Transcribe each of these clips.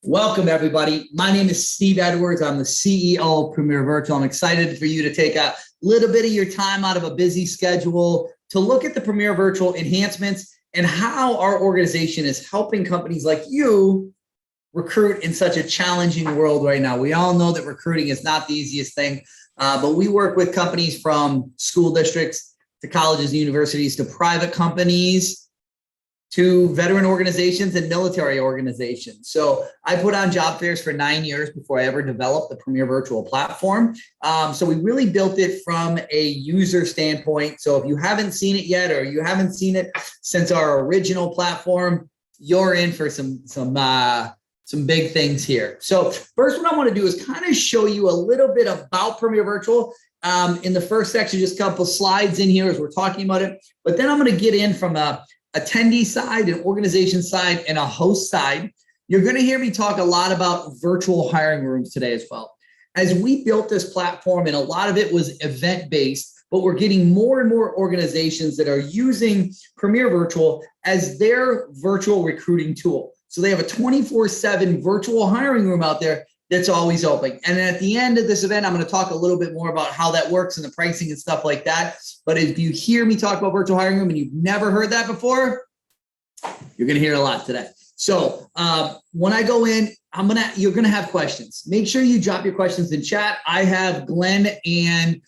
Welcome, everybody. My name is Steve Edwards. I'm the CEO of Premier Virtual. I'm excited for you to take a little bit of your time out of a busy schedule to look at the Premier Virtual enhancements and how our organization is helping companies like you recruit in such a challenging world right now. We all know that recruiting is not the easiest thing, but we work with companies from school districts to colleges and universities to private companies to veteran organizations and military organizations. So I put on job fairs for 9 years before I ever developed the Premier Virtual platform. So we really built it from a user standpoint. So if you haven't seen it yet, or you haven't seen it since our original platform, you're in for some big things here. So first, what I want to do is kind of show you a little bit about Premier Virtual. In the first section, just a couple slides in here as we're talking about it. But then I'm going to get in from a attendee side, an organization side, and a host side. You're going to hear me talk a lot about virtual hiring rooms today as well. As we built this platform, and a lot of it was event-based, but we're getting more and more organizations that are using Premier Virtual as their virtual recruiting tool. So they have a 24/7 virtual hiring room out there that's always open. And at the end of this event, I'm going to talk a little bit more about how that works and the pricing and stuff like that. But if you hear me talk about virtual hiring room and you've never heard that before, you're going to hear a lot today. So when I go in, you're going to have questions. Make sure you drop your questions in chat. I have Glenn and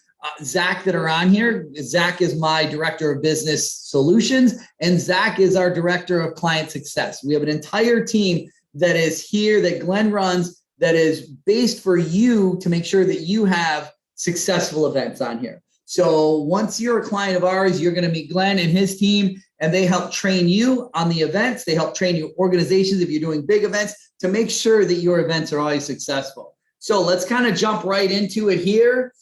Zach that are on here. Zach is my director of business solutions, and Zach is our director of client success. We have an entire team that is here that Glenn runs, that is based for you to make sure that you have successful events on here. So once you're a client of ours, you're going to meet Glenn and his team, and they help train you on the events. They help train your organizations if you're doing big events to make sure that your events are always successful. So let's kind of jump right into it here.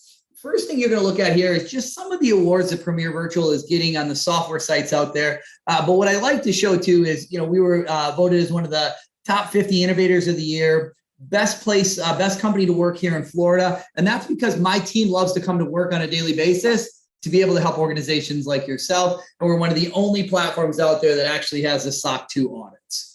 First thing you're going to look at here is just some of the awards that Premier Virtual is getting on the software sites out there. But what I like to show too is, we were voted as one of the top 50 innovators of the year. Best company to work here in Florida. And that's because my team loves to come to work on a daily basis to be able to help organizations like yourself. And we're one of the only platforms out there that actually has a SOC 2 audits.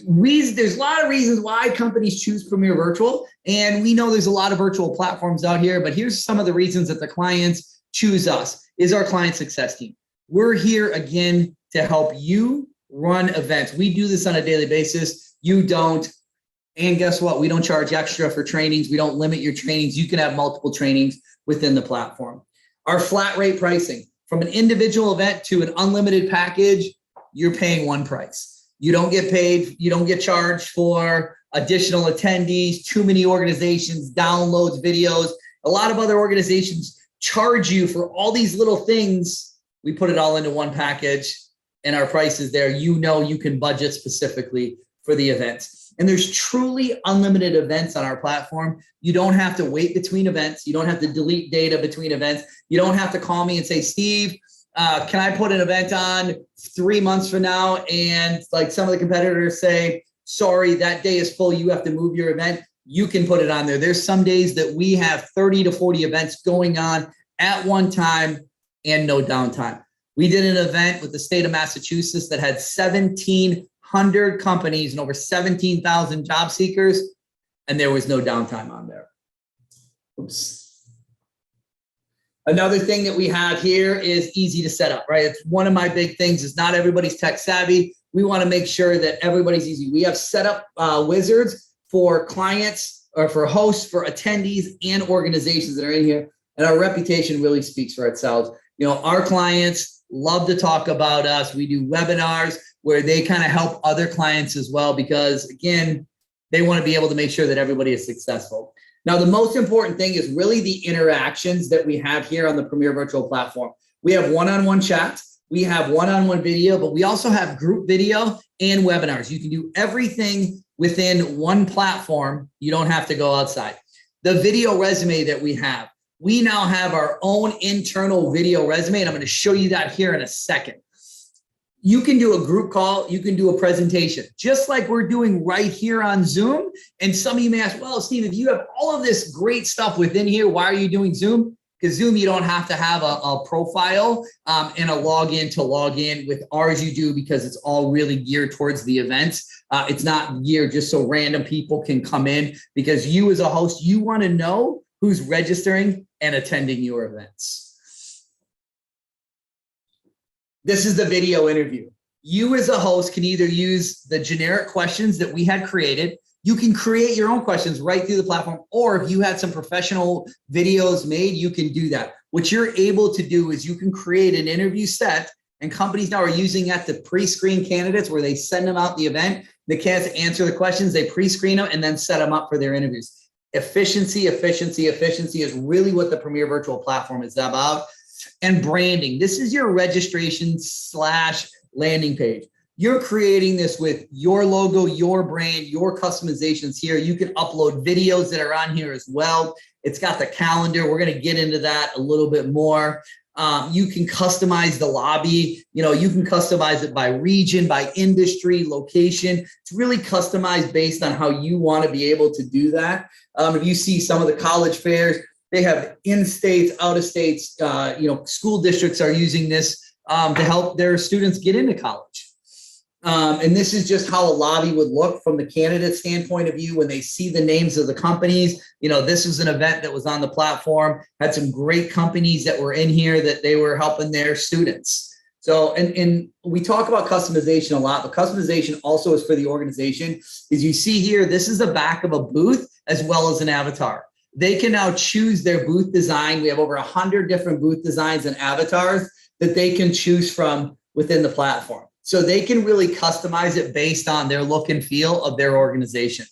There's a lot of reasons why companies choose Premier Virtual. And we know there's a lot of virtual platforms out here, but here's some of the reasons that the clients choose us is our client success team. We're here again to help you run events. We do this on a daily basis. You don't. And guess what? We don't charge extra for trainings. We don't limit your trainings. You can have multiple trainings within the platform. Our flat rate pricing, from an individual event to an unlimited package, you're paying one price. You don't get paid. You don't get charged for additional attendees, too many organizations, downloads, videos. A lot of other organizations charge you for all these little things. We put it all into one package, and our price is there. You can budget specifically for the events. And there's truly unlimited events on our platform. You don't have to wait between events. You don't have to delete data between events. You don't have to call me and say, Steve, can I put an event on 3 months from now? And like some of the competitors say, sorry, that day is full. You have to move your event. You can put it on there. There's some days that we have 30 to 40 events going on at one time and no downtime. We did an event with the state of Massachusetts that had 1,700 companies and over 17,000 job seekers, and there was no downtime on there. Oops. Another thing that we have here is easy to set up, right? It's one of my big things is not everybody's tech savvy. We want to make sure that everybody's easy. We have set up wizards for clients or for hosts, for attendees and organizations that are in here. And our reputation really speaks for itself. Our clients love to talk about us. We do webinars where they kind of help other clients as well, because again, they want to be able to make sure that everybody is successful. Now, the most important thing is really the interactions that we have here on the Premier Virtual platform. We have one-on-one chats, we have one-on-one video, but we also have group video and webinars. You can do everything within one platform. You don't have to go outside. The video resume that we now have our own internal video resume, and I'm going to show you that here in a second. You can do a group call. You can do a presentation, just like we're doing right here on Zoom. And some of you may ask, well, Steve, if you have all of this great stuff within here, why are you doing Zoom? because Zoom, you don't have to have a profile and a login to log in. With ours, you do, because it's all really geared towards the events. It's not geared just so random people can come in, because you as a host, you want to know who's registering and attending your events. This is the video interview. You as a host can either use the generic questions that we had created. You can create your own questions right through the platform, or if you had some professional videos made, you can do that. What you're able to do is you can create an interview set, and companies now are using that to pre-screen candidates, where they send them out the event. The candidates answer the questions, they pre-screen them, and then set them up for their interviews. Efficiency, efficiency, efficiency is really what the Premier Virtual Platform is about. And branding. This is your registration / landing page. You're creating this with your logo, your brand, your customizations here. You can upload videos that are on here as well. It's got the calendar. We're going to get into that a little bit more. You can customize the lobby. You can customize it by region, by industry, location. It's really customized based on how you want to be able to do that. If you see some of the college fairs, they have in-states, out-of-states, school districts are using this to help their students get into college. And this is just how a lobby would look from the candidate standpoint of view when they see the names of the companies. This was an event that was on the platform, had some great companies that were in here that they were helping their students. So, and we talk about customization a lot, but customization also is for the organization. As you see here, this is the back of a booth as well as an avatar. They can now choose their booth design. We have over 100 different booth designs and avatars that they can choose from within the platform. So they can really customize it based on their look and feel of their organization.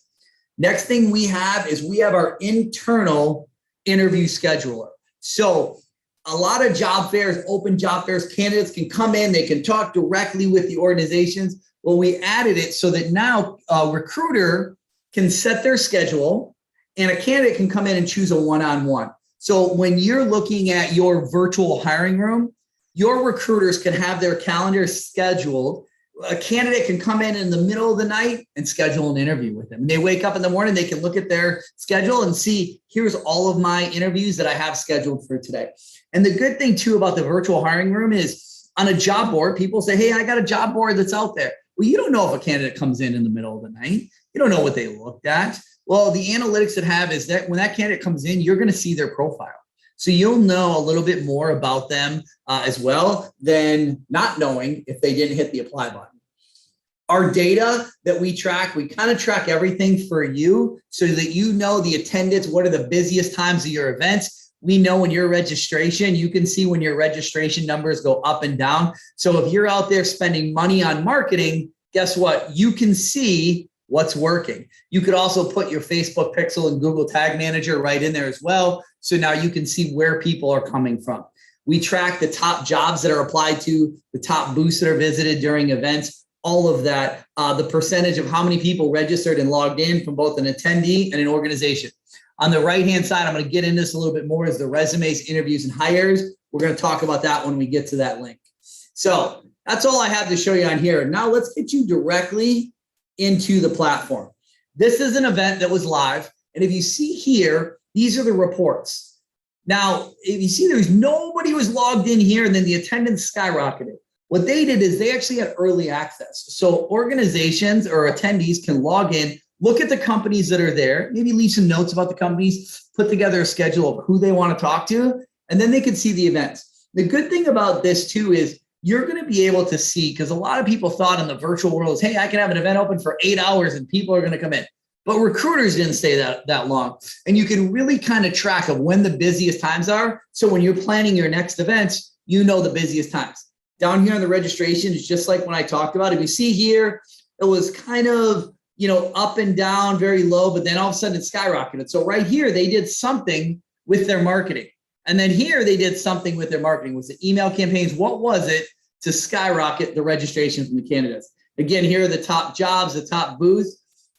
Next thing we have is we have our internal interview scheduler. So a lot of job fairs, open job fairs, candidates can come in, they can talk directly with the organizations. Well, we added it so that now a recruiter can set their schedule and a candidate can come in and choose a one-on-one. So when you're looking at your virtual hiring room, your recruiters can have their calendar scheduled. A candidate can come in the middle of the night and schedule an interview with them. They wake up in the morning, they can look at their schedule and see, here's all of my interviews that I have scheduled for today. And the good thing too about the virtual hiring room is on a job board, people say, hey, I got a job board that's out there. Well, you don't know if a candidate comes in the middle of the night. You don't know what they looked at. Well, the analytics that have is that when that candidate comes in, you're going to see their profile. So you'll know a little bit more about them as well than not knowing if they didn't hit the apply button. Our data that we track, we kind of track everything for you so that you know the attendance, what are the busiest times of your events. We know when your registration, you can see when your registration numbers go up and down. So if you're out there spending money on marketing, guess what? You can see what's working. You could also put your Facebook pixel and Google Tag Manager right in there as well. So now you can see where people are coming from. We track the top jobs that are applied to, the top booths that are visited during events, all of that, the percentage of how many people registered and logged in from both an attendee and an organization. On the right-hand side, I'm going to get into this a little bit more, is the resumes, interviews, and hires. We're going to talk about that when we get to that link. So that's all I have to show you on here. Now let's get you directly into the platform. This is an event that was live. And if you see here, these are the reports. Now, if you see there's nobody was logged in here and then the attendance skyrocketed. What they did is they actually had early access. So organizations or attendees can log in, look at the companies that are there, maybe leave some notes about the companies, put together a schedule of who they want to talk to, and then they can see the events. The good thing about this too is you're going to be able to see, because a lot of people thought in the virtual world is, hey, I can have an event open for 8 hours and people are going to come in. But recruiters didn't stay that long. And you can really kind of track of when the busiest times are. So when you're planning your next events, you know the busiest times. Down here on the registration is just like when I talked about. If you see here, it was kind of, up and down, very low, but then all of a sudden it skyrocketed. So right here, they did something with their marketing. And then here they did something with their marketing. Was it email campaigns? What was it to skyrocket the registration from the candidates? Again, here are the top jobs, the top booths.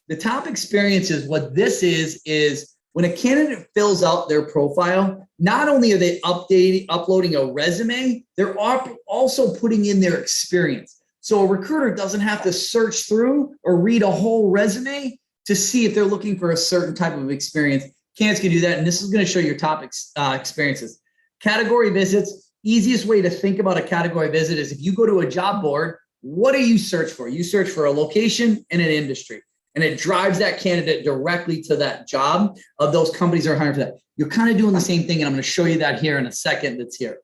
The top experiences, what this is when a candidate fills out their profile, not only are they uploading a resume, they're also putting in their experience. So a recruiter doesn't have to search through or read a whole resume to see if they're looking for a certain type of experience. Candidates can do that, and this is going to show your top experiences. Category visits, easiest way to think about a category visit is if you go to a job board, what do you search for? You search for a location and an industry, and it drives that candidate directly to that job of those companies that are hiring for that. You're kind of doing the same thing, and I'm going to show you that here in a second that's here.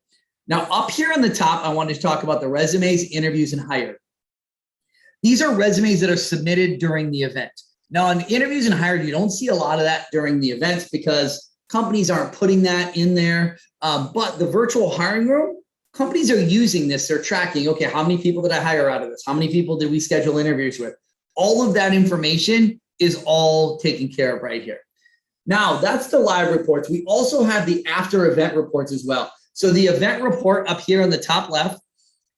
Now, up here on the top, I wanted to talk about the resumes, interviews, and hire. These are resumes that are submitted during the event. Now, on interviews and hire, you don't see a lot of that during the events because companies aren't putting that in there. But the virtual hiring room, companies are using this. They're tracking, okay, how many people did I hire out of this? How many people did we schedule interviews with? All of that information is all taken care of right here. Now, that's the live reports. We also have the after event reports as well. So the event report up here on the top left,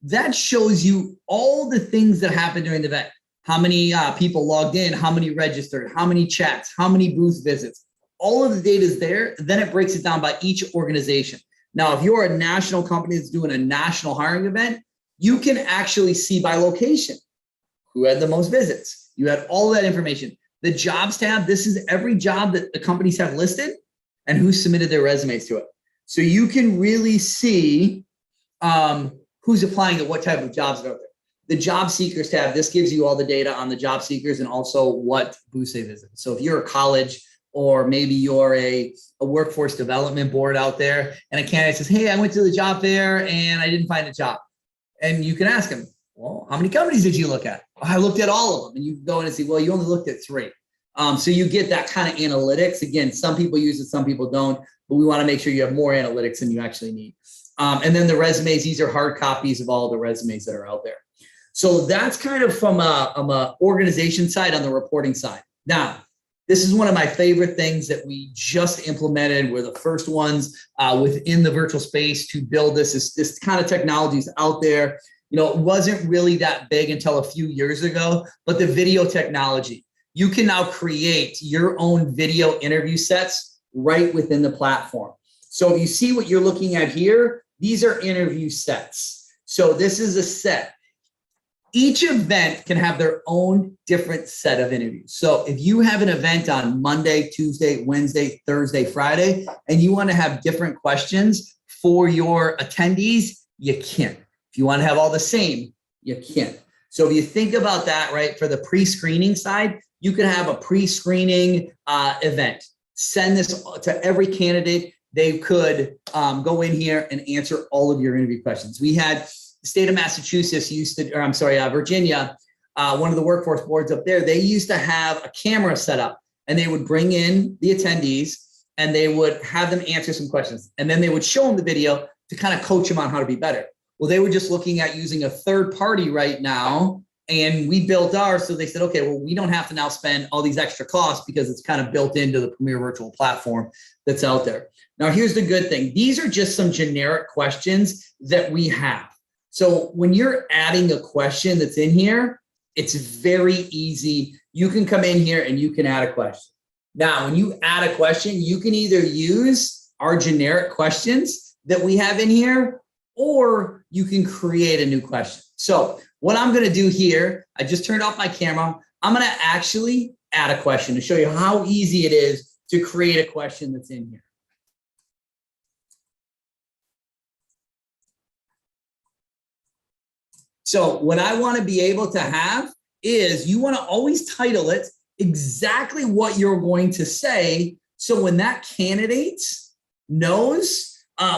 that shows you all the things that happened during the event. How many people logged in, how many registered, how many chats, how many booth visits. All of the data is there. Then it breaks it down by each organization. Now, if you're a national company that's doing a national hiring event, you can actually see by location who had the most visits. You had all that information. The jobs tab, this is every job that the companies have listed and who submitted their resumes to it. So you can really see who's applying to what type of jobs are out there. The job seekers tab, this gives you all the data on the job seekers and also what booths they visit. So if you're a college or maybe you're a workforce development board out there and a candidate says, hey, I went to the job fair and I didn't find a job. And you can ask them, well, how many companies did you look at? Well, I looked at all of them. And you go in and say, well, you only looked at 3. So you get that kind of analytics. Again, some people use it, some people don't, but we want to make sure you have more analytics than you actually need. And then the resumes, these are hard copies of all the resumes that are out there. So that's kind of from a organization side on the reporting side. Now, this is one of my favorite things that we just implemented. We're the first ones within the virtual space to build this. This kind of technology is out there. You know, it wasn't really that big until a few years ago, but the video technology, you can now create your own video interview sets right within the platform. So if you see what you're looking at here, these are interview sets. So this is a set. Each event can have their own different set of interviews. So if you have an event on Monday, Tuesday, Wednesday, Thursday, Friday, and you want to have different questions for your attendees, you can. If you want to have all the same, you can. So if you think about that, right, for the pre-screening side, you can have a pre-screening event. Send this to every candidate. They could go in here and answer all of your interview questions. We had the state of Massachusetts Virginia, one of the workforce boards up there, they used to have a camera set up and they would bring in the attendees and they would have them answer some questions. And then they would show them the video to kind of coach them on how to be better. Well, they were just looking at using a third party right now. And we built ours. So they said, okay, well, we don't have to now spend all these extra costs because it's kind of built into the Premier Virtual platform that's out there. Now, here's the good thing. These are just some generic questions that we have. So when you're adding a question that's in here, it's very easy. You can come in here and you can add a question. Now, when you add a question, you can either use our generic questions that we have in here, or you can create a new question. So what I'm going to do here, I just turned off my camera. I'm going to actually add a question to show you how easy it is to create a question that's in here. So what I want to be able to have is you want to always title it exactly what you're going to say. So when that candidate knows,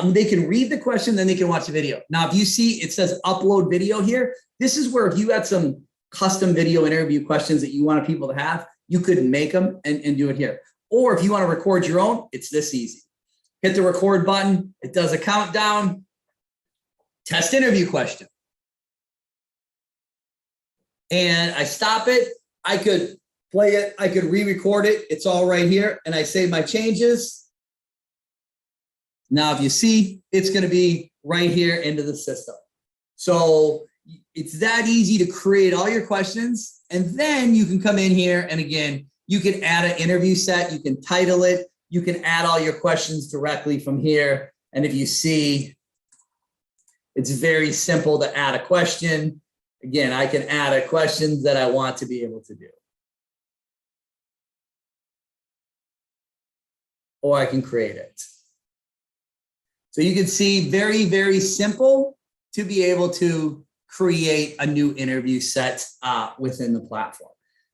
they can read the question, then they can watch the video. Now, if you see it says upload video here, this is where if you had some custom video interview questions that you wanted people to have, you could make them and do it here. Or if you want to record your own, it's this easy. Hit the record button. It does a countdown. Test interview question. And I stop it. I could play it. I could re-record it. It's all right here. And I save my changes. Now, if you see, it's going to be right here into the system. So it's that easy to create all your questions. And then you can come in here. And again, you can add an interview set. You can title it. You can add all your questions directly from here. And if you see, it's very simple to add a question. Again, I can add a question that I want to be able to do. Or I can create it. So you can see very, very simple to be able to create a new interview set within the platform.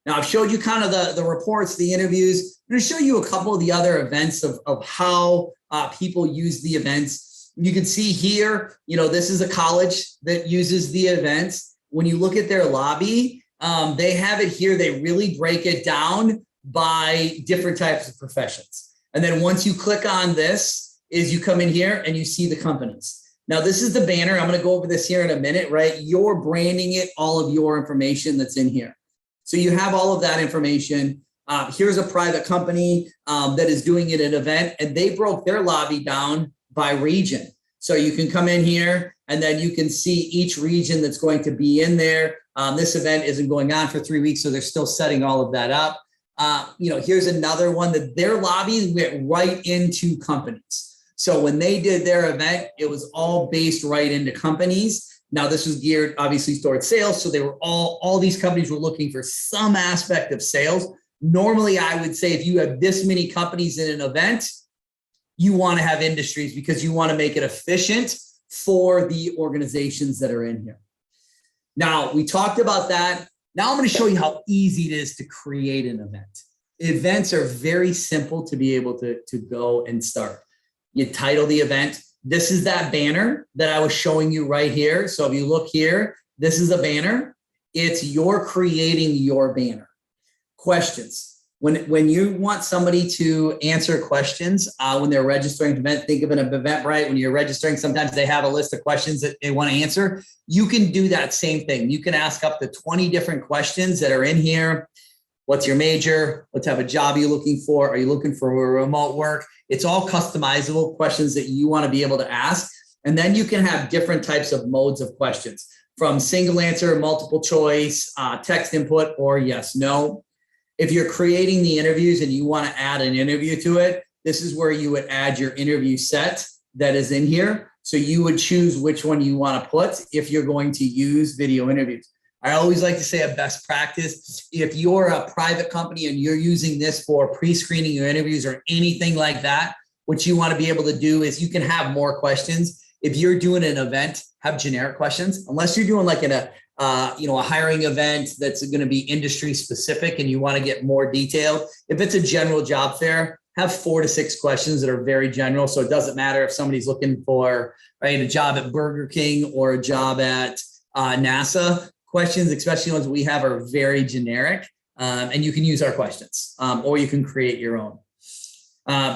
Now, I've showed you kind of the reports, the interviews. I'm going to show you a couple of the other events of how people use the events. You can see here, this is a college that uses the events. When you look at their lobby, they have it here. They really break it down by different types of professions. And then once you click on this, you come in here and you see the companies. Now, this is the banner. I'm going to go over this here in a minute, right? You're branding it, all of your information that's in here. So you have all of that information. Here's a private company that is doing an event, and they broke their lobby down by region. So you can come in here and then you can see each region that's going to be in there. This event isn't going on for 3 weeks, so they're still setting all of that up. Here's another one that their lobby went right into companies. So when they did their event, it was all based right into companies. Now, this was geared obviously towards sales. So they were all these companies were looking for some aspect of sales. Normally, I would say if you have this many companies in an event, you want to have industries because you want to make it efficient for the organizations that are in here. Now, we talked about that. Now I'm going to show you how easy it is to create an event. Events are very simple to be able to go and start. You title the event. This is that banner that I was showing you right here. So if you look here, this is a banner. You're creating your banner. Questions. When you want somebody to answer questions when they're registering an event, think of an Eventbrite. When you're registering, sometimes they have a list of questions that they want to answer. You can do that same thing. You can ask up to 20 different questions that are in here. What's your major? What type of job are you looking for? Are you looking for remote work? It's all customizable questions that you want to be able to ask. And then you can have different types of modes of questions, from single answer, multiple choice, text input, or yes, no. If you're creating the interviews and you want to add an interview to it, this is where you would add your interview set that is in here. So you would choose which one you want to put if you're going to use video interviews. I always like to say a best practice. If you're a private company and you're using this for pre-screening your interviews or anything like that, what you want to be able to do is you can have more questions. If you're doing an event, have generic questions, unless you're doing like a hiring event that's going to be industry specific and you want to get more detailed. If it's a general job fair, have 4 to 6 questions that are very general. So it doesn't matter if somebody's looking for a job at Burger King or a job at NASA. Questions, especially ones we have, are very generic, and you can use our questions, or you can create your own.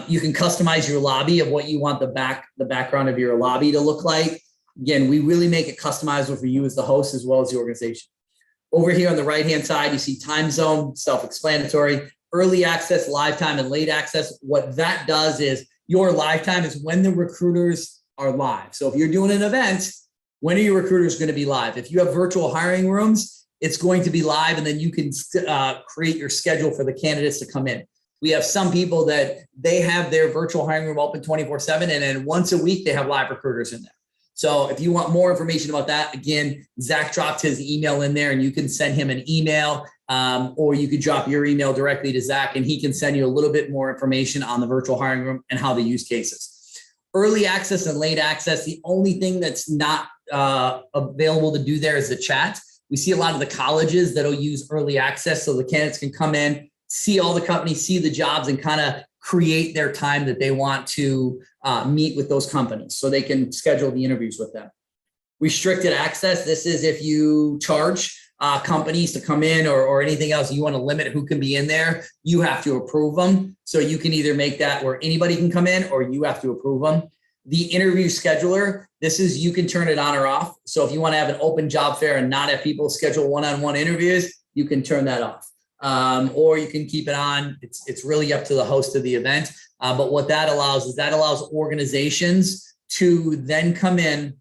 You can customize your lobby of what you want the background of your lobby to look like. Again, we really make it customizable for you as the host as well as the organization. Over here on the right-hand side, you see time zone, self-explanatory, early access, live time, and late access. What that does is your live time is when the recruiters are live. So if you're doing an event, when are your recruiters going to be live? If you have virtual hiring rooms, it's going to be live, and then you can create your schedule for the candidates to come in. We have some people that they have their virtual hiring room open 24/7, and then once a week they have live recruiters in there. So if you want more information about that, again, Zach dropped his email in there, and you can send him an email, or you could drop your email directly to Zach, and he can send you a little bit more information on the virtual hiring room and how to use cases. Early access and late access, the only thing that's not available to do there is the chat. We see a lot of the colleges that'll use early access so the candidates can come in, see all the companies, see the jobs, and kind of create their time that they want to meet with those companies so they can schedule the interviews with them. Restricted access, this is if you charge companies to come in or anything else, you want to limit who can be in there, you have to approve them. So you can either make that where anybody can come in or you have to approve them. The interview scheduler, this is, you can turn it on or off. So if you want to have an open job fair and not have people schedule one-on-one interviews, you can turn that off. Or you can keep it on. It's really up to the host of the event. But what that allows is that allows organizations to then come in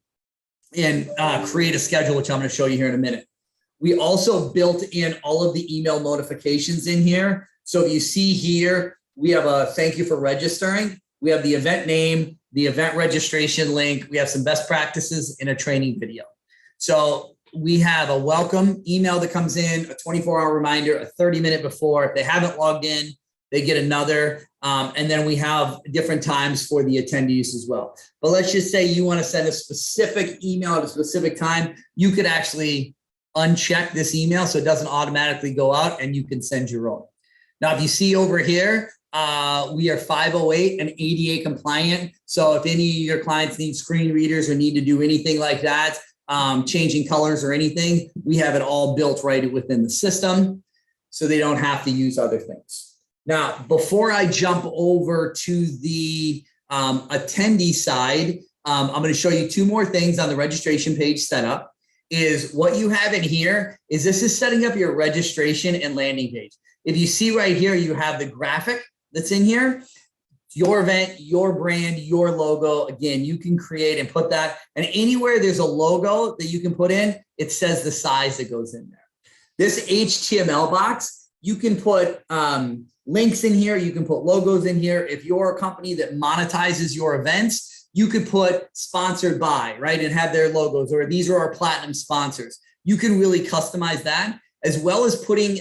and create a schedule, which I'm going to show you here in a minute. We also built in all of the email notifications in here. So if you see here, we have a thank you for registering. We have the event name, the event registration link. We have some best practices in a training video. So we have a welcome email that comes in, a 24-hour reminder, a 30-minute before. If they haven't logged in, they get another. And then we have different times for the attendees as well. But let's just say you want to send a specific email at a specific time. You could actually uncheck this email so it doesn't automatically go out, and you can send your own. Now, if you see over here, we are 508 and ADA compliant. So if any of your clients need screen readers or need to do anything like that, changing colors or anything, we have it all built right within the system, so they don't have to use other things. Now, before I jump over to the attendee side, I'm going to show you two more things on the registration page setup. Is what you have in here is this is setting up your registration and landing page. If you see right here, you have the graphic that's in here, your event, your brand, your logo. Again, you can create and put that. And anywhere there's a logo that you can put in, it says the size that goes in there. This HTML box, you can put links in here. You can put logos in here. If you're a company that monetizes your events, you could put sponsored by, right, and have their logos, or these are our platinum sponsors. You can really customize that, as well as putting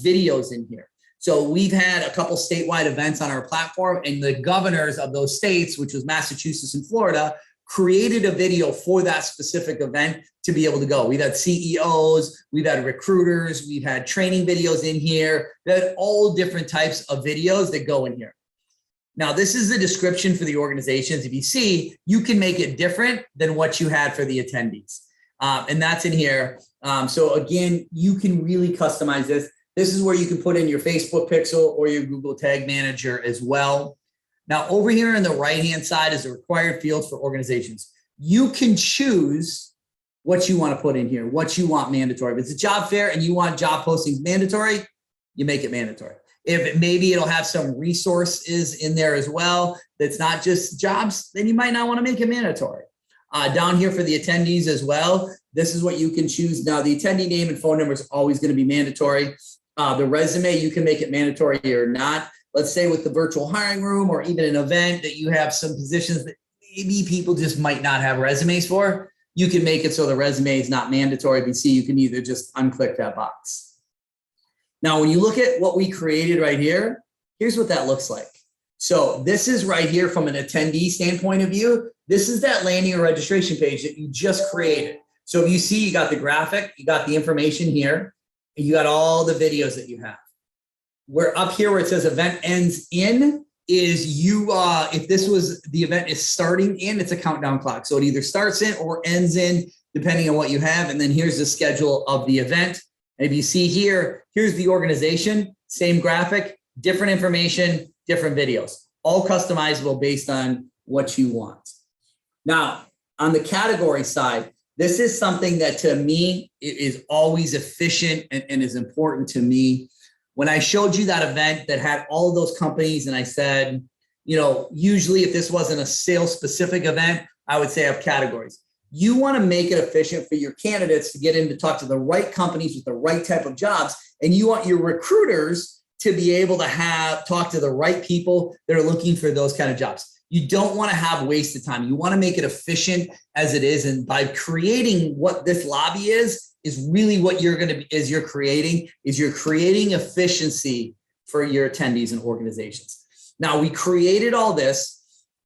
videos in here. So we've had a couple statewide events on our platform, and the governors of those states, which was Massachusetts and Florida, created a video for that specific event to be able to go. We've had CEOs, we've had recruiters, we've had training videos in here. We had all different types of videos that go in here. Now, this is the description for the organizations. If you see, you can make it different than what you had for the attendees. And that's in here. So again, you can really customize this. This is where you can put in your Facebook pixel or your Google Tag Manager as well. Now, over here on the right-hand side is the required fields for organizations. You can choose what you want to put in here, what you want mandatory. If it's a job fair and you want job postings mandatory, you make it mandatory. If maybe it'll have some resources in there as well, that's not just jobs, then you might not want to make it mandatory. Down here for the attendees as well, this is what you can choose. Now, the attendee name and phone number is always going to be mandatory. The resume, you can make it mandatory or not. Let's say with the virtual hiring room or even an event that you have some positions that maybe people just might not have resumes for, you can make it so the resume is not mandatory. If you see, you can either just unclick that box. Now, when you look at what we created right here, here's what that looks like. So this is right here from an attendee standpoint of view. This is that landing or registration page that you just created. So if you see, you got the graphic, you got the information here, and you got all the videos that you have. We're up here where it says event ends in is you, if this was the event is starting in, it's a countdown clock. So it either starts in or ends in, depending on what you have. And then here's the schedule of the event. And if you see here, here's the organization, same graphic, different information, different videos, all customizable based on what you want. Now, on the category side, this is something that to me is always efficient and is important to me. When I showed you that event that had all of those companies and I said, you know, usually if this wasn't a sales specific event, I would say have categories. You want to make it efficient for your candidates to get in to talk to the right companies with the right type of jobs. And you want your recruiters to be able to talk to the right people that are looking for those kind of jobs. You don't want to have wasted time. You want to make it efficient as it is. And by creating what this lobby is really what you're going to be, you're creating efficiency for your attendees and organizations. Now, we created all this.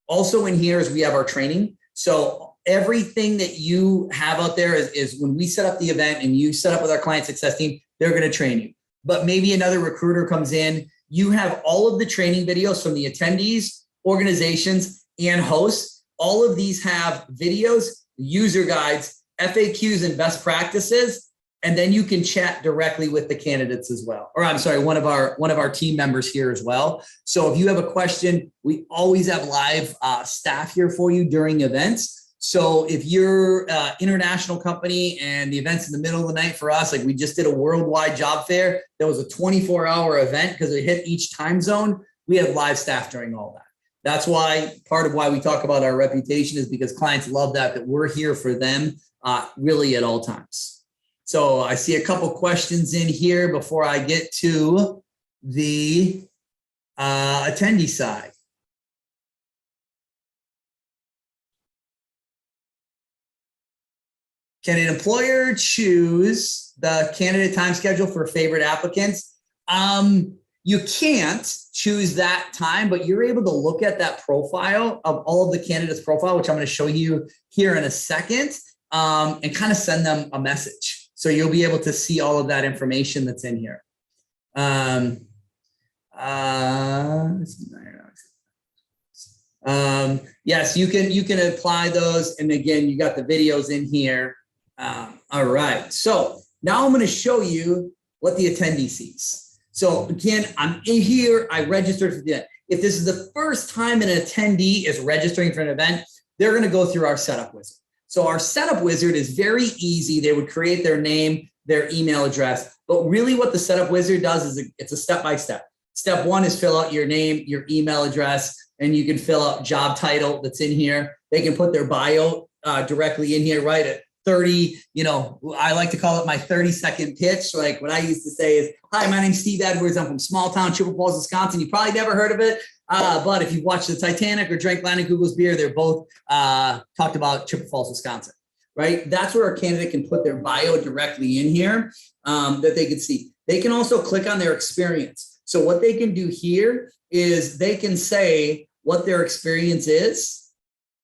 Also in here is we have our training. So everything that you have out there is when we set up the event and you set up with our client success team, they're going to train you. But maybe another recruiter comes in, you have all of the training videos from the attendees, organizations, and hosts. All of these have videos, user guides, FAQs, and best practices. And then you can chat directly with the candidates as well. Or I'm sorry, one of our team members here as well. So if you have a question, we always have live staff here for you during events. So if you're an international company and the event's in the middle of the night for us, like we just did a worldwide job fair, that was a 24-hour event because it hit each time zone. We have live staff during all that. That's why part of why we talk about our reputation is because clients love that we're here for them really at all times. So I see a couple questions in here before I get to the attendee side. Can an employer choose the candidate time schedule for favorite applicants? You can't choose that time, but you're able to look at that profile of all of the candidates' profile, which I'm going to show you here in a second, and kind of send them a message. So you'll be able to see all of that information that's in here. Yes, you can apply those. And again, you got the videos in here. All right. So now I'm going to show you what the attendee sees. So again, I'm in here. I registered for the event. If this is the first time an attendee is registering for an event, they're going to go through our setup wizard. So our setup wizard is very easy. They would create their name, their email address. But really what the setup wizard does is it's a step-by-step. Step one is fill out your name, your email address, and you can fill out job title that's in here. They can put their bio directly in here, right at 30, I like to call it my 30-second pitch. Like what I used to say is, hi, my name's Steve Edwards. I'm from small town Chippewa Falls, Wisconsin. You probably never heard of it. But if you've watched the Titanic or drank Leinenkugel's beer, they're both talked about Chippewa Falls, Wisconsin, right? That's where a candidate can put their bio directly in here that they can see. They can also click on their experience. So what they can do here is they can say what their experience is.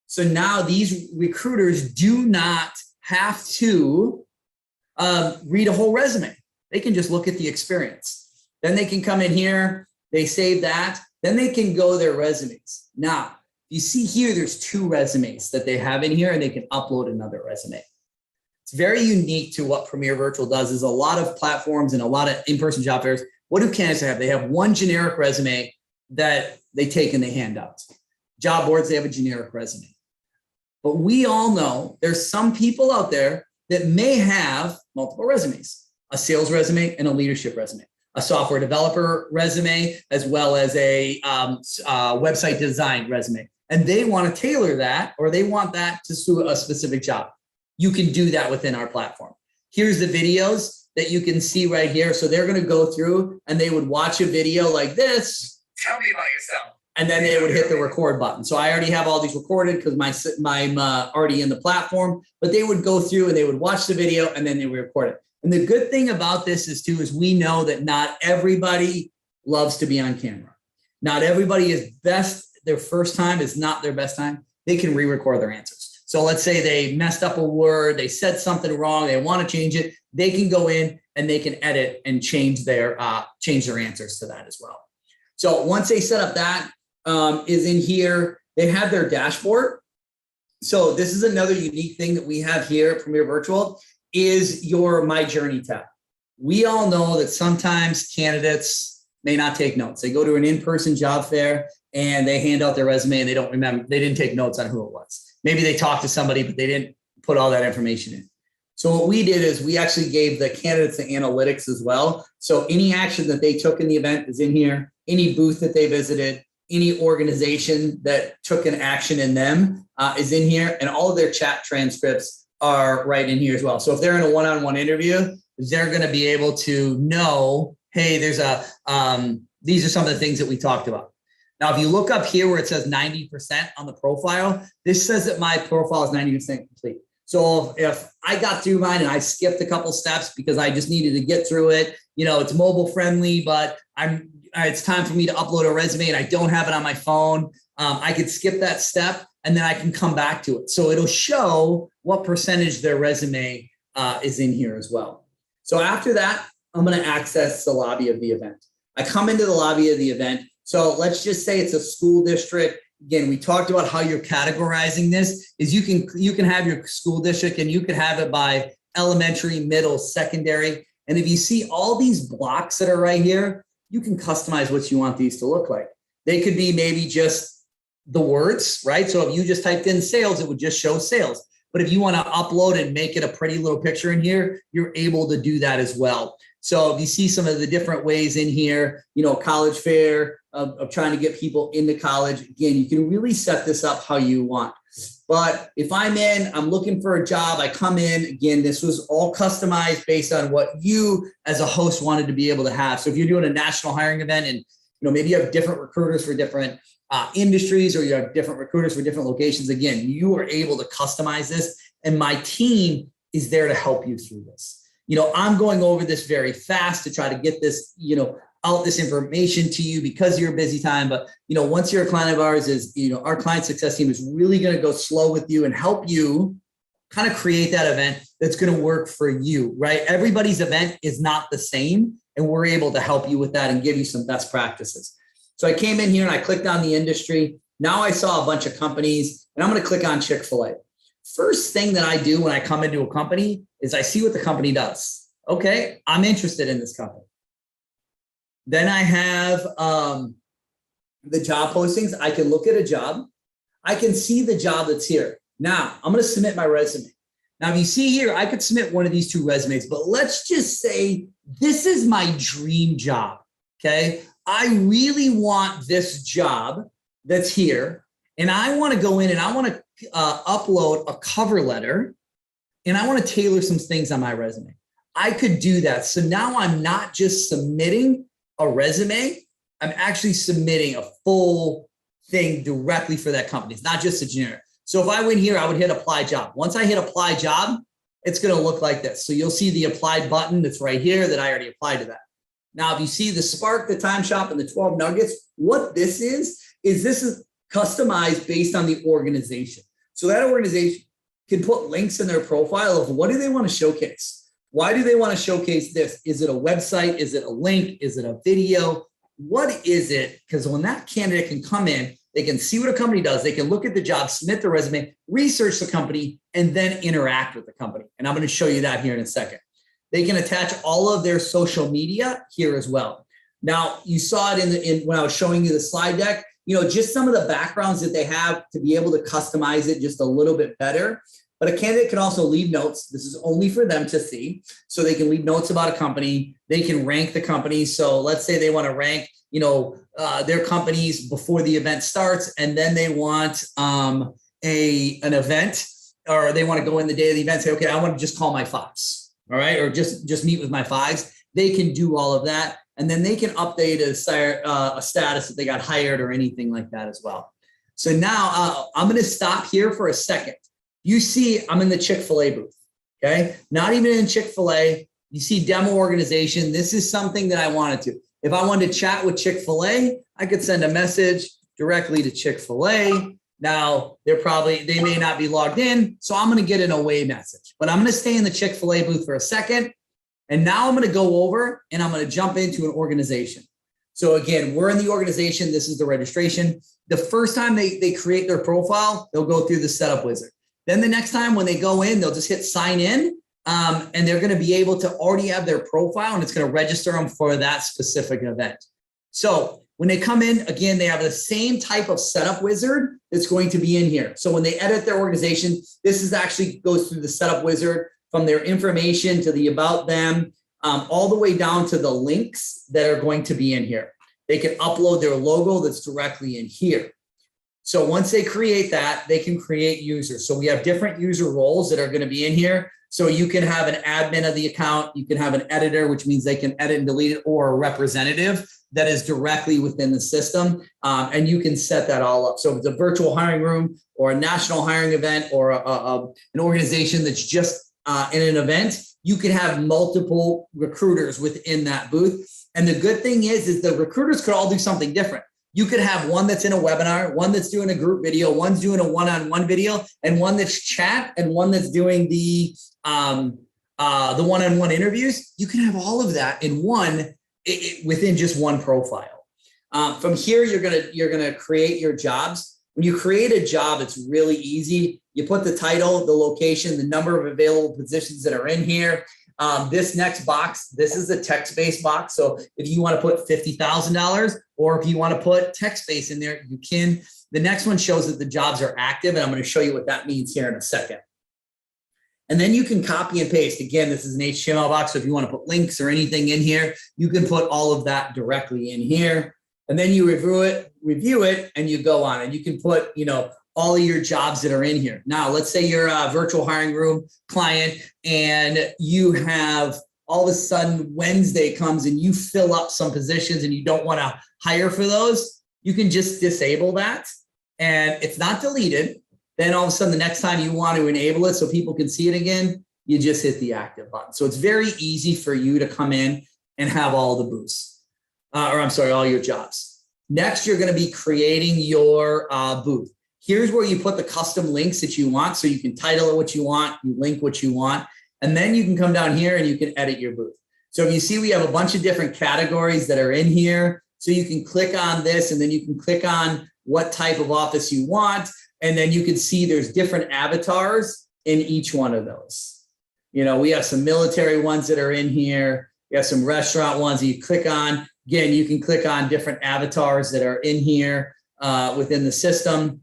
So now these recruiters do not have to read a whole resume. They can just look at the experience. Then they can come in here, they save that, then they can go their resumes. Now, you see here, there's 2 resumes that they have in here, and they can upload another resume. It's very unique to what Premier Virtual does. Is a lot of platforms and a lot of in-person job fairs. What do candidates have? They have one generic resume that they take and they hand out. Job boards, they have a generic resume. But we all know there's some people out there that may have multiple resumes, a sales resume and a leadership resume, a software developer resume, as well as a website design resume. And they want to tailor that, or they want that to suit a specific job. You can do that within our platform. Here's the videos that you can see right here. So they're going to go through and they would watch a video like this. Tell me about yourself. And then they would hit the record button. So I already have all these recorded because I'm already in the platform, but they would go through and they would watch the video and then they would record it. And the good thing about this is we know that not everybody loves to be on camera. Not everybody is best. Their first time is not their best time. They can re-record their answers. So let's say they messed up a word, they said something wrong, they want to change it. They can go in and they can edit and change their answers to that as well. So once they set up that, is in here. They have their dashboard. So this is another unique thing that we have here at Premier Virtual is your My Journey tab. We all know that sometimes candidates may not take notes. They go to an in-person job fair and they hand out their resume and they don't remember, they didn't take notes on who it was. Maybe they talked to somebody, but they didn't put all that information in. So what we did is we actually gave the candidates the analytics as well. So any action that they took in the event is in here, any booth that they visited, any organization that took an action in them is in here, and all of their chat transcripts are right in here as well. So if they're in a one-on-one interview, they're going to be able to know, hey, there's these are some of the things that we talked about. Now, if you look up here where it says 90% on the profile, this says that my profile is 90% complete. So if I got through mine and I skipped a couple steps because I just needed to get through it, it's mobile friendly, but it's time for me to upload a resume and I don't have it on my phone. I could skip that step and then I can come back to it. So it'll show what percentage their resume is in here as well. So after that, I'm going to access the lobby of the event. I come into the lobby of the event. So let's just say it's a school district. Again, we talked about how you're categorizing this is you can have your school district and you can have it by elementary, middle, secondary. And if you see all these blocks that are right here, you can customize what you want these to look like. They could be maybe just the words, right? So if you just typed in sales, it would just show sales. But if you want to upload and make it a pretty little picture in here, you're able to do that as well. So if you see some of the different ways in here, college fair of trying to get people into college, again, you can really set this up how you want. But if I'm looking for a job, I come in, again, this was all customized based on what you as a host wanted to be able to have. So if you're doing a national hiring event and maybe you have different recruiters for different industries, or you have different recruiters for different locations, again, you are able to customize this. And my team is there to help you through this. I'm going over this very fast to try to get this, out this information to you because of your busy time. But, once you're a client of ours, our client success team is really going to go slow with you and help you kind of create that event that's going to work for you, right? Everybody's event is not the same, and we're able to help you with that and give you some best practices. So I came in here and I clicked on the industry. Now I saw a bunch of companies, and I'm going to click on Chick-fil-A. First thing that I do when I come into a company is I see what the company does. Okay, I'm interested in this company. Then I have the job postings. I can look at a job. I can see the job that's here. Now, I'm going to submit my resume. Now, if you see here, I could submit one of these 2 resumes, but let's just say this is my dream job, okay? I really want this job that's here, and I want to go in and I want to upload a cover letter, and I want to tailor some things on my resume. I could do that. So now I'm not just submitting a resume, I'm actually submitting a full thing directly for that company. It's not just a generic. So if I went here, I would hit apply job. Once I hit apply job, it's going to look like this. So you'll see the applied button that's right here that I already applied to that. Now, if you see the Spark, the Time Shop, and the 12 Nuggets, what this is this is customized based on the organization. So that organization can put links in their profile of what do they want to showcase? Why do they want to showcase this? Is it a website? Is it a link? Is it a video? What is it? Because when that candidate can come in, they can see what a company does. They can look at the job, submit the resume, research the company, and then interact with the company. And I'm going to show you that here in a second. They can attach all of their social media here as well. Now, you saw it in when I was showing you the slide deck, just some of the backgrounds that they have to be able to customize it just a little bit better. But a candidate can also leave notes. This is only for them to see. So they can leave notes about a company. They can rank the company. So let's say they want to rank, their companies before the event starts, and then they want an event, or they want to go in the day of the event, say, okay, I want to just call my 5s, all right, or just meet with my 5s. They can do all of that, and then they can update a status if they got hired or anything like that as well. So now I'm going to stop here for a second. You see, I'm in the Chick-fil-A booth, okay? Not even in Chick-fil-A. You see demo organization. This is something that I wanted to. If I wanted to chat with Chick-fil-A, I could send a message directly to Chick-fil-A. Now, they may not be logged in, so I'm going to get an away message. But I'm going to stay in the Chick-fil-A booth for a second. And now I'm going to go over and I'm going to jump into an organization. So again, we're in the organization. This is the registration. The first time they create their profile, they'll go through the setup wizard. Then the next time when they go in, they'll just hit sign in. And they're going to be able to already have their profile, and it's going to register them for that specific event. So when they come in, again, they have the same type of setup wizard that's going to be in here. So when they edit their organization, this is actually goes through the setup wizard from their information to the about them, all the way down to the links that are going to be in here. They can upload their logo that's directly in here. So once they create that, they can create users. So we have different user roles that are going to be in here. So you can have an admin of the account, you can have an editor, which means they can edit and delete it, or a representative that is directly within the system. And you can set that all up. So if it's a virtual hiring room or a national hiring event or an organization that's just in an event, you can have multiple recruiters within that booth. And the good thing is the recruiters could all do something different. You could have one that's in a webinar, one that's doing a group video, one's doing a one-on-one video, and one that's chat, and one that's doing the one-on-one interviews. You can have all of that in one within just one profile. From here, you're gonna create your jobs. When you create a job, it's really easy. You put the title, the location, the number of available positions that are in here. This next box, this is a text-based box. So if you want to put $50,000, or if you want to put text-based in there, you can. The next one shows that the jobs are active, and I'm going to show you what that means here in a second. And then you can copy and paste. Again, this is an HTML box. So if you want to put links or anything in here, you can put all of that directly in here. And then you review it, and you go on, and you can put, all of your jobs that are in here. Now, let's say you're a virtual hiring room client, and you have all of a sudden Wednesday comes and you fill up some positions and you don't want to hire for those. You can just disable that, and it's not deleted. Then all of a sudden, the next time you want to enable it so people can see it again, you just hit the active button. So it's very easy for you to come in and have all the boosts. or I'm sorry, all your jobs. Next, you're going to be creating your booth. Here's where you put the custom links that you want. So you can title it what you want, you link what you want, and then you can come down here and you can edit your booth. So if you see, we have a bunch of different categories that are in here. So you can click on this and then you can click on what type of office you want. And then you can see there's different avatars in each one of those. You know, we have some military ones that are in here. We have some restaurant ones that you click on. Again, you can click on different avatars that are in here within the system.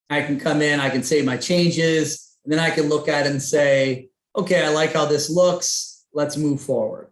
I can come in, I can save my changes, and then I can look at it and say, okay, I like how this looks. Let's move forward.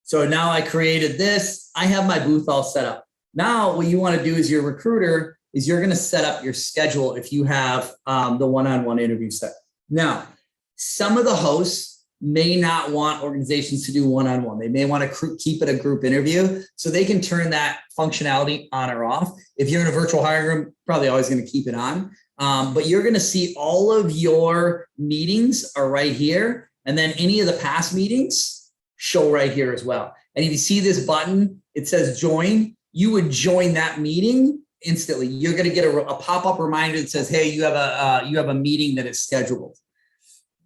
So now I created this. I have my booth all set up. Now what you want to do as your recruiter is you're going to set up your schedule if you have the one-on-one interview set. Now, some of the hosts may not want organizations to do one-on-one. They may want to keep it a group interview, so they can turn that functionality on or off. If you're in a virtual hiring room, probably always going to keep it on. But you're going to see all of your meetings are right here. And then any of the past meetings show right here as well. And if you see this button, it says join, you would join that meeting instantly. You're going to get a pop-up reminder that says, hey, you have a meeting that is scheduled.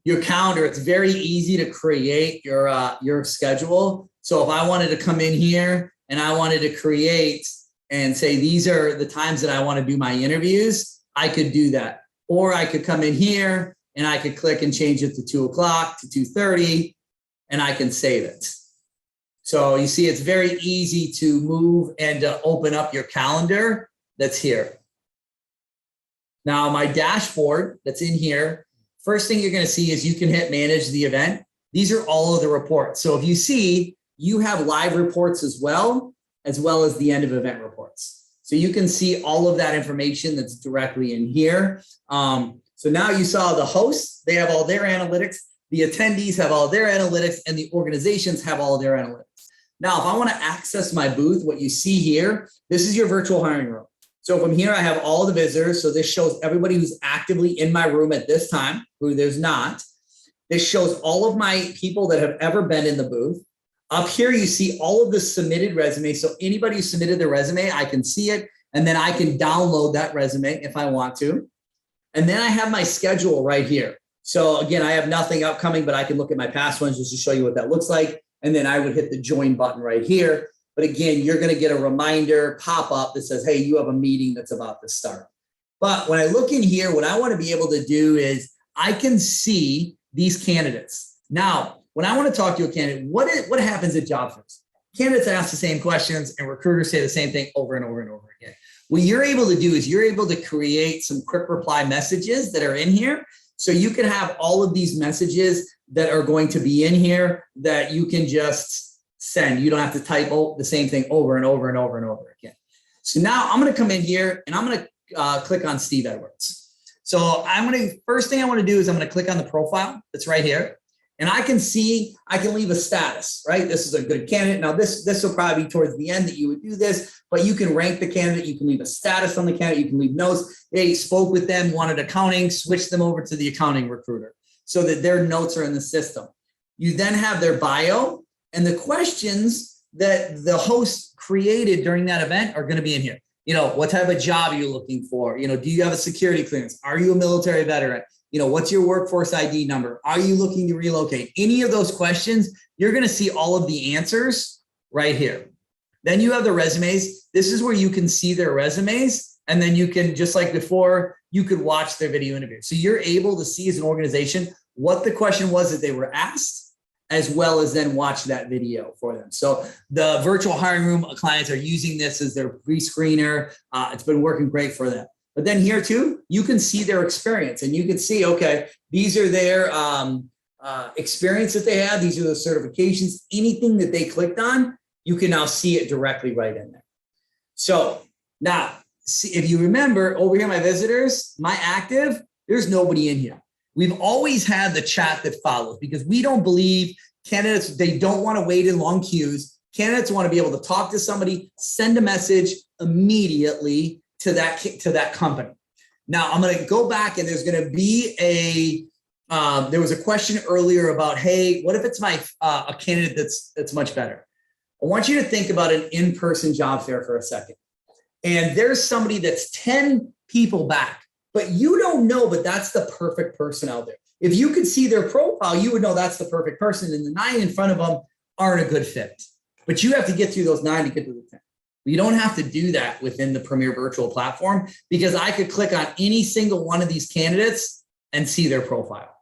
Your calendar, it's very easy to create your schedule. So if I wanted to come in here and I wanted to create and say, these are the times that I want to do my interviews, I could do that. Or I could come in here and I could click and change it to 2 o'clock to 2:30 and I can save it. So you see, it's very easy to move and to open up your calendar that's here. Now my dashboard that's in here, first thing you're going to see is you can hit manage the event. These are all of the reports. So if you see, you have live reports as well as the end of event reports. So you can see all of that information that's directly in here. So now you saw the hosts, they have all their analytics, the attendees have all their analytics, and the organizations have all their analytics. Now, if I want to access my booth, what you see here, this is your virtual hiring room. So from here, I have all the visitors. So this shows everybody who's actively in my room at this time, who there's not. This shows all of my people that have ever been in the booth. Up here, you see all of the submitted resumes. So anybody who submitted their resume, I can see it. And then I can download that resume if I want to. And then I have my schedule right here. So again, I have nothing upcoming, but I can look at my past ones just to show you what that looks like. And then I would hit the join button right here. But again, you're going to get a reminder pop up that says, hey, you have a meeting that's about to start. But when I look in here, what I want to be able to do is I can see these candidates. Now, when I want to talk to a candidate, what happens at job fairs? Candidates ask the same questions and recruiters say the same thing over and over and over again. What you're able to do is you're able to create some quick reply messages that are in here. So you can have all of these messages that are going to be in here that you can just send. You don't have to type the same thing over and over and over and over again. So now I'm going to come in here and I'm going to click on Steve Edwards. So first thing I want to do is I'm going to click on the profile that's right here. And I can see, I can leave a status, right? This is a good candidate. Now this will probably be towards the end that you would do this, but you can rank the candidate. You can leave a status on the candidate. You can leave notes. Hey, spoke with them, wanted accounting, switch them over to the accounting recruiter so that their notes are in the system. You then have their bio and the questions that the host created during that event are going to be in here. You know, what type of job are you looking for? You know, do you have a security clearance? Are you a military veteran? You know, what's your workforce ID number? Are you looking to relocate? Any of those questions, you're going to see all of the answers right here. Then you have the resumes. This is where you can see their resumes. And then you can, just like before, you could watch their video interview. So you're able to see as an organization what the question was that they were asked, as well as then watch that video for them. So the virtual hiring room clients are using this as their pre-screener. It's been working great for them. But then here too, you can see their experience and you can see, okay, these are their experience that they have. These are the certifications. Anything that they clicked on, you can now see it directly right in there. So now, if you remember over here, my visitors, my active, there's nobody in here. We've always had the chat that follows because we don't believe candidates, they don't want to wait in long queues. Candidates want to be able to talk to somebody, send a message immediately to that company. Now I'm going to go back and there's going to be there was a question earlier about, hey, what if it's a candidate that's much better? I want you to think about an in-person job fair for a second. And there's somebody that's 10 people back, but you don't know, but that's the perfect person out there. If you could see their profile, you would know that's the perfect person, and the 9 in front of them aren't a good fit. But you have to get through those 9 to get to the 10. You don't have to do that within the Premier Virtual platform, because I could click on any single one of these candidates and see their profile.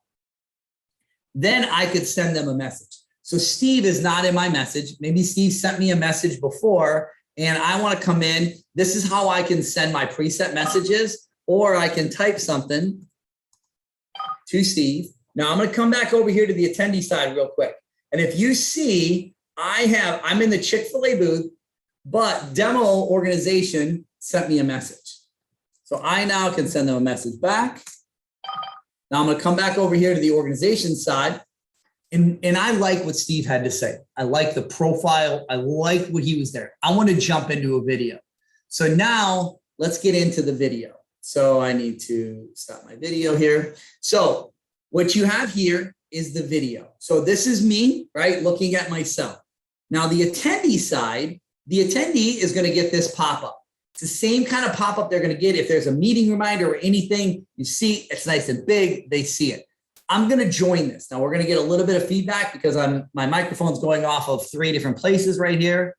Then I could send them a message. So Steve is not in my message. Maybe Steve sent me a message before and I want to come in. This is how I can send my preset messages, or I can type something to Steve. Now I'm going to come back over here to the attendee side real quick. And if you see, I'm in the Chick-fil-A booth, but demo organization sent me a message. So I now can send them a message back. Now I'm going to come back over here to the organization side. And I like what Steve had to say. I like the profile. I like what he was there. I want to jump into a video. So now let's get into the video. So I need to stop my video here. So what you have here is the video. So this is me, right, looking at myself. Now the attendee side, the attendee is going to get this pop-up. It's the same kind of pop-up they're going to get if there's a meeting reminder or anything. You see, it's nice and big. They see it. I'm going to join this. Now we're going to get a little bit of feedback because my microphone's going off of 3 different places right here.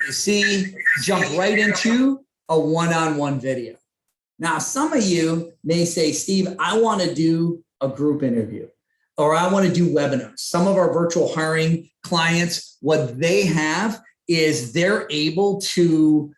You see, jump right into a one-on-one video. Now, some of you may say, Steve, I want to do a group interview, or I want to do webinars. Some of our virtual hiring clients, what they have is they're able to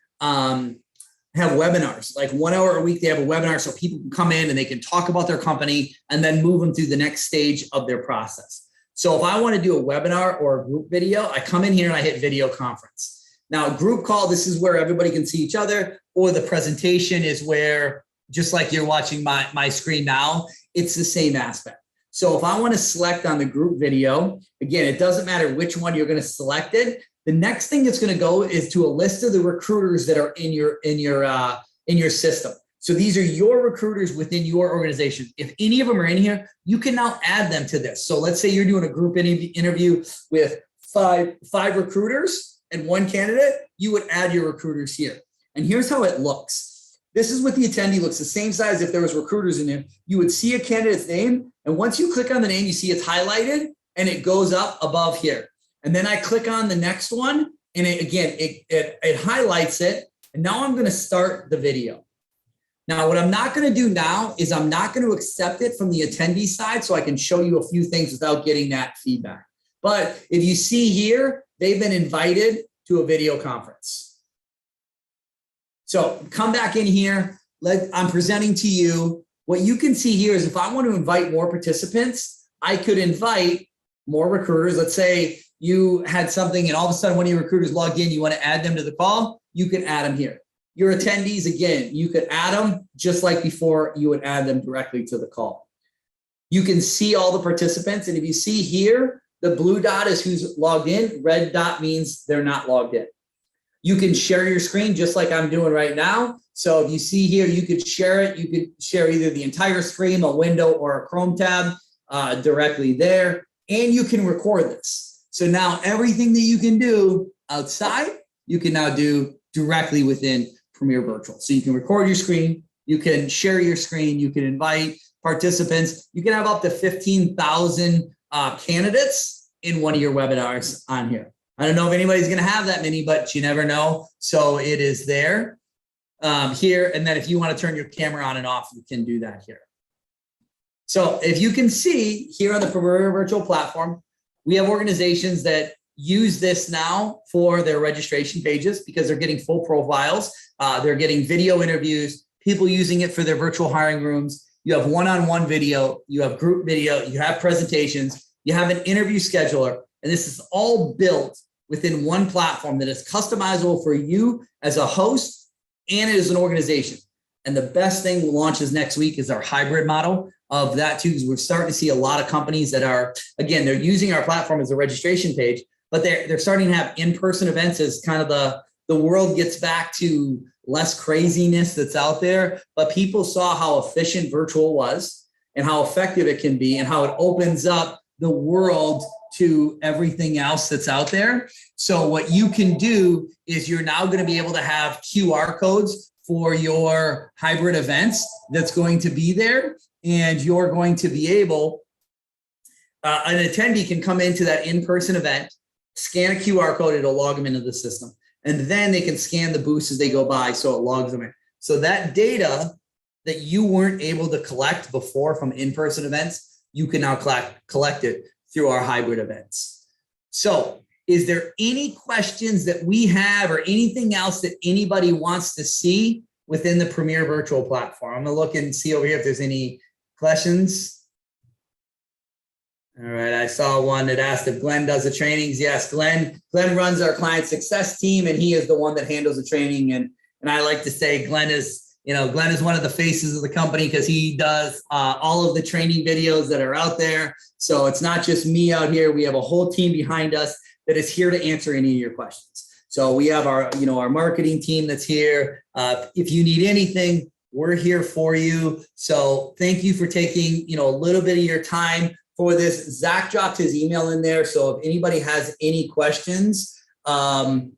have webinars, like 1 hour a week. They have a webinar so people can come in and they can talk about their company and then move them through the next stage of their process. So if I want to do a webinar or a group video, I come in here and I hit video conference. Now, group call, this is where everybody can see each other, or the presentation is where, just like you're watching my screen now, it's the same aspect. So if I want to select on the group video, again, it doesn't matter which one you're going to select it. The next thing that's going to go is to a list of the recruiters that are in your system. So these are your recruiters within your organization. If any of them are in here, you can now add them to this. So let's say you're doing a group interview with five recruiters and 1 candidate, you would add your recruiters here. And here's how it looks. This is what the attendee looks, the same size if there was recruiters in there. You would see a candidate's name, and once you click on the name, you see it's highlighted and it goes up above here. And then I click on the next one, and it highlights it. And now I'm going to start the video. Now, what I'm not going to do now is I'm not going to accept it from the attendee side so I can show you a few things without getting that feedback. But if you see here, they've been invited to a video conference. So come back in here. I'm presenting to you. What you can see here is if I want to invite more participants, I could invite more recruiters. Let's say you had something and all of a sudden one of your recruiters logged in, you want to add them to the call, you can add them here. Your attendees, again, you could add them just like before, you would add them directly to the call. You can see all the participants. And if you see here, the blue dot is who's logged in. Red dot means they're not logged in. You can share your screen just like I'm doing right now. So if you see here, you could share it. You could share either the entire screen, a window, or a Chrome tab directly there. And you can record this. So now everything that you can do outside, you can now do directly within Premier Virtual. So you can record your screen, you can share your screen, you can invite participants. You can have up to 15,000 candidates in one of your webinars on here. I don't know if anybody's going to have that many, but you never know. So it is there here. And then if you want to turn your camera on and off, you can do that here. So if you can see here on the Premier Virtual platform, we have organizations that use this now for their registration pages because they're getting full profiles. They're getting video interviews, people using it for their virtual hiring rooms. You have one-on-one video, you have group video, you have presentations, you have an interview scheduler, and this is all built within one platform that is customizable for you as a host and as an organization. And the best thing launches next week is our hybrid model of that too, because we're starting to see a lot of companies that are, again, they're using our platform as a registration page, but they're starting to have in-person events as kind of the world gets back to less craziness that's out there. But people saw how efficient virtual was and how effective it can be and how it opens up the world to everything else that's out there. So what you can do is you're now going to be able to have QR codes for your hybrid events that's going to be there. And you're going to be able, an attendee can come into that in-person event, scan a QR code, it'll log them into the system. And then they can scan the booths as they go by, so it logs them in. So that data that you weren't able to collect before from in-person events, you can now collect it through our hybrid events. So is there any questions that we have or anything else that anybody wants to see within the Premier Virtual platform? I'm gonna look and see over here if there's any questions. All right, I saw one that asked if Glenn does the trainings. Yes, Glenn runs our client success team, and he is the one that handles the training. And I like to say Glenn is one of the faces of the company because he does all of the training videos that are out there. So it's not just me out here. We have a whole team behind us that is here to answer any of your questions. So we have our marketing team that's here. If you need anything, we're here for you. So thank you for taking a little bit of your time for this. Zach dropped his email in there. So if anybody has any questions that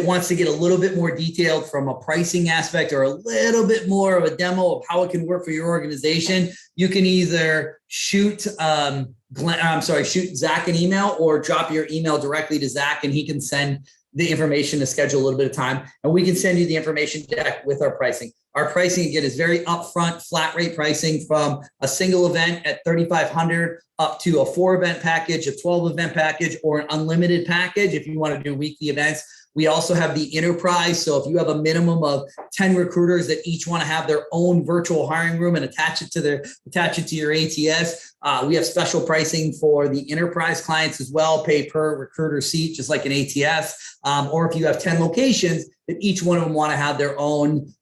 wants to get a little bit more detailed from a pricing aspect or a little bit more of a demo of how it can work for your organization, you can either shoot Zach an email or drop your email directly to Zach, and he can send the information to schedule a little bit of time, and we can send you the information deck with our pricing. Our pricing, again, is very upfront, flat rate pricing from a single event at $3,500 up to a 4-event package, a 12-event package, or an unlimited package if you want to do weekly events. We also have the enterprise. So if you have a minimum of 10 recruiters that each want to have their own virtual hiring room and attach it to your ATS, we have special pricing for the enterprise clients as well, pay per recruiter seat, just like an ATS. Or if you have 10 locations that each one of them want to have their own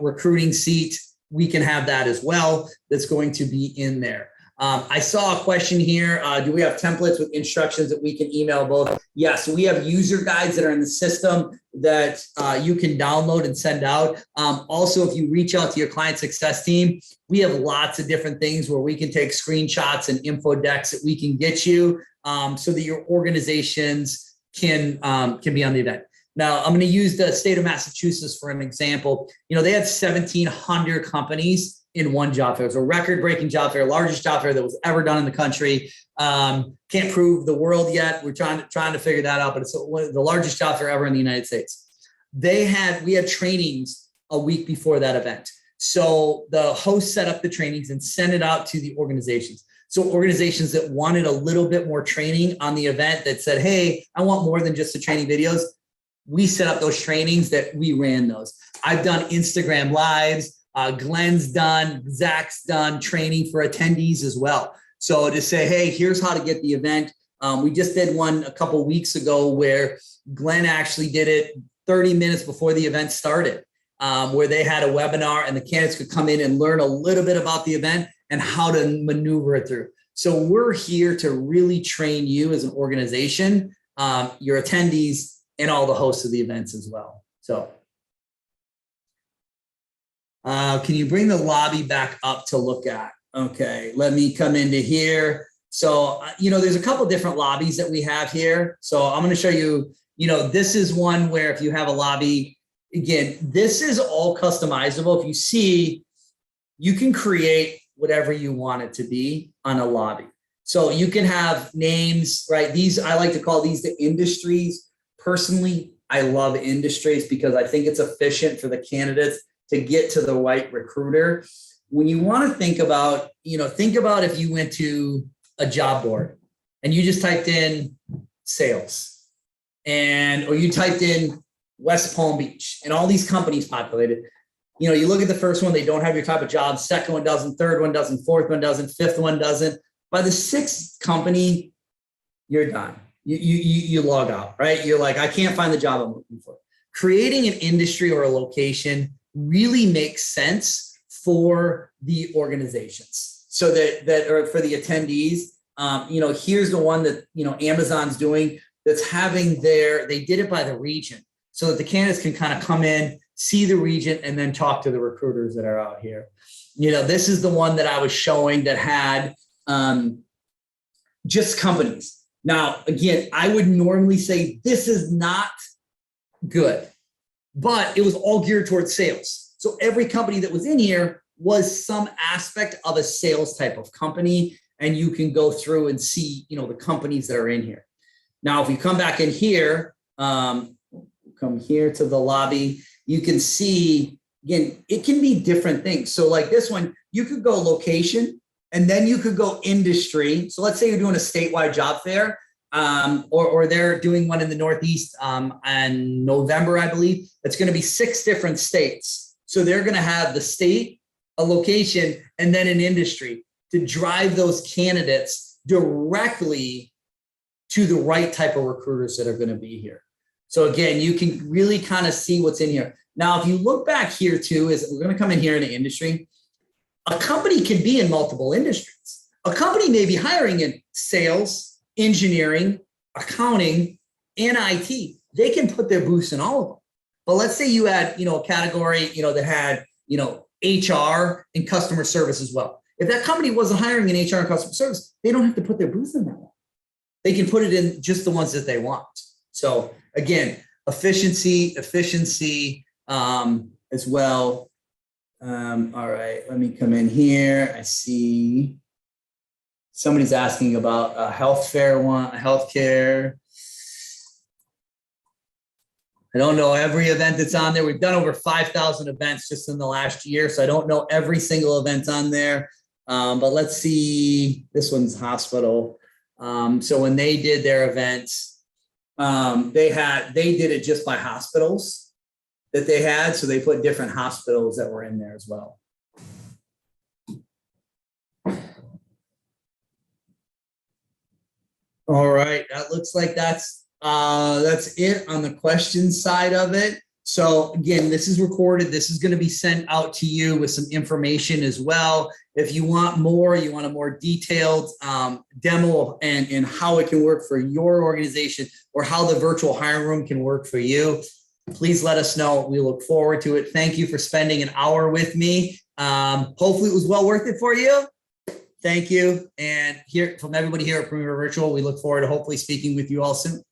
recruiting seat, we can have that as well. That's going to be in there. I saw a question here. Do we have templates with instructions that we can email both? Yes, we have user guides that are in the system that you can download and send out. Also, if you reach out to your client success team, we have lots of different things where we can take screenshots and info decks that we can get you so that your organizations can be on the event. Now, I'm going to use the state of Massachusetts for an example. They had 1,700 companies in one job fair. It was a record-breaking job fair, largest job fair that was ever done in the country. Can't prove the world yet. We're trying to figure that out, but it's one of the largest job fair ever in the United States. We had trainings a week before that event. So the host set up the trainings and sent it out to the organizations. So organizations that wanted a little bit more training on the event that said, hey, I want more than just the training videos, we set up those trainings that we ran those. I've done Instagram lives. Glenn's done, Zach's done training for attendees as well. So to say, hey, here's how to get the event. We just did one a couple weeks ago where Glenn actually did it 30 minutes before the event started, where they had a webinar and the candidates could come in and learn a little bit about the event and how to maneuver it through. So we're here to really train you as an organization, your attendees, and all the hosts of the events as well. So can you bring the lobby back up to look at? Okay, let me come into here. So, there's a couple different lobbies that we have here. So I'm going to show you, this is one where if you have a lobby, again, this is all customizable. If you see, you can create whatever you want it to be on a lobby. So you can have names, right? I like to call these the industries. Personally, I love industries because I think it's efficient for the candidates to get to the right recruiter. When you want to think about if you went to a job board and you just typed in sales or you typed in West Palm Beach and all these companies populated, you look at the first one, they don't have your type of job. Second one doesn't, third one doesn't, fourth one doesn't, fifth one doesn't. By the sixth company, you're done. You log out, right? You're like, I can't find the job I'm looking for. Creating an industry or a location really makes sense for the organizations. So that or for the attendees, here's the one that, Amazon's doing that's they did it by the region so that the candidates can kind of come in, see the region, and then talk to the recruiters that are out here. This is the one that I was showing that had, just companies. Now, again, I would normally say this is not good, but it was all geared towards sales. So every company that was in here was some aspect of a sales type of company. And you can go through and see, the companies that are in here. Now, if you come back in here, come here to the lobby, you can see, again, it can be different things. So like this one, you could go location and then you could go industry. So let's say you're doing a statewide job fair, or they're doing one in the Northeast in November, I believe. It's going to be 6 different states. So they're going to have the state, a location, and then an industry to drive those candidates directly to the right type of recruiters that are going to be here. So again, you can really kind of see what's in here. Now, if you look back here too, is we're going to come in here in the industry. A company can be in multiple industries. A company may be hiring in sales, engineering, accounting, and IT. They can put their booths in all of them. But let's say you had, a category, that had, HR and customer service as well. If that company wasn't hiring in HR and customer service, they don't have to put their booth in that one. They can put it in just the ones that they want. So again, efficiency as well. All right, let me come in here. I see somebody's asking about a healthcare. I don't know every event that's on there. We've done over 5,000 events just in the last year, so I don't know every single event on there. But let's see, this one's hospital. So when they did their events, they did it just by hospitals that they had. So they put different hospitals that were in there as well. All right, that looks like that's it on the questions side of it. So again, this is recorded. This is going to be sent out to you with some information as well. If you want a more detailed demo and how it can work for your organization or how the virtual hiring room can work for you, please let us know. We look forward to it. Thank you for spending an hour with me. Hopefully it was well worth it for you. Thank you. And here from everybody here at Premier Virtual, we look forward to hopefully speaking with you all soon.